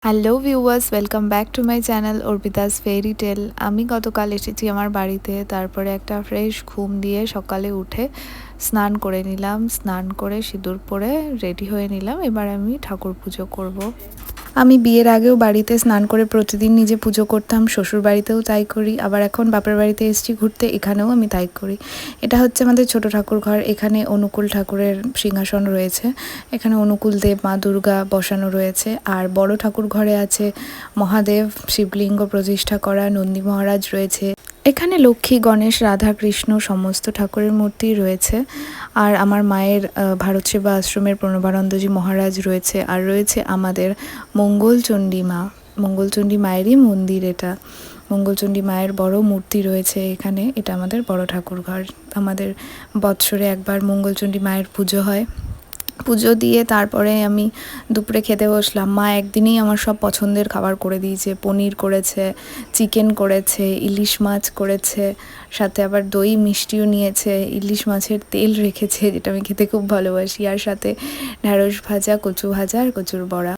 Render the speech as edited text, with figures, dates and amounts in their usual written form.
Hello viewers, welcome back to my channel Arpita's fairy tale. আমি গতকাল এসেছি আমার বাড়িতে। তারপরে একটা ফ্রেশ ঘুম দিয়ে সকালে উঠে স্নান করে নিলাম। স্নান করে সিঁদুর পরে রেডি হয়ে নিলাম। এবার আমি ঠাকুর পুজো করব। আমি বিয়ের আগেও বাড়িতে স্নান করে প্রতিদিন নিজে পুজো করতাম, শ্বশুর বাড়িতেও তাই করি। আবার এখন বাপের বাড়িতে এসেছি ঘুরতে, এখানেও আমি তাই করি। এটা হচ্ছে আমাদের ছোট ঠাকুর ঘর। এখানে অনুকূল ঠাকুরের সিংহাসন রয়েছে। এখানে অনুকূল দেব, মা দুর্গা বসানো রয়েছে। আর বড় ঠাকুর ঘরে আছে মহাদেব, শিবলিঙ্গ প্রতিষ্ঠা করা, নন্দী মহারাজ রয়েছে। এখানে লক্ষ্মী, গণেশ, রাধা, কৃষ্ণ সমস্ত ঠাকুরের মূর্তি রয়েছে। আর আমার মায়ের ভারত সেবা আশ্রমের প্রণবানন্দজি মহারাজ রয়েছে। আর রয়েছে আমাদের মঙ্গলচণ্ডী মা, মঙ্গলচণ্ডী মায়েরই মন্দির এটা। মঙ্গলচণ্ডী মায়ের বড় মূর্তি রয়েছে এখানে। এটা আমাদের বড় ঠাকুর ঘর। আমাদের বৎসরে একবার মঙ্গলচণ্ডী মায়ের পুজো হয়। পুজো দিয়ে তারপরে আমি দুপুরে খেতে বসলাম। মা একদিনেই আমার সব পছন্দের খাবার করে দিয়েছে। পনির করেছে, চিকেন করেছে, ইলিশ মাছ করেছে, সাথে আবার দই মিষ্টিও নিয়েছে, ইলিশ মাছের তেল রেখেছে যেটা আমি খেতে খুব ভালোবাসি, আর সাথে ঢ্যাঁড়স ভাজা, কচু ভাজা আর কচুর বড়া।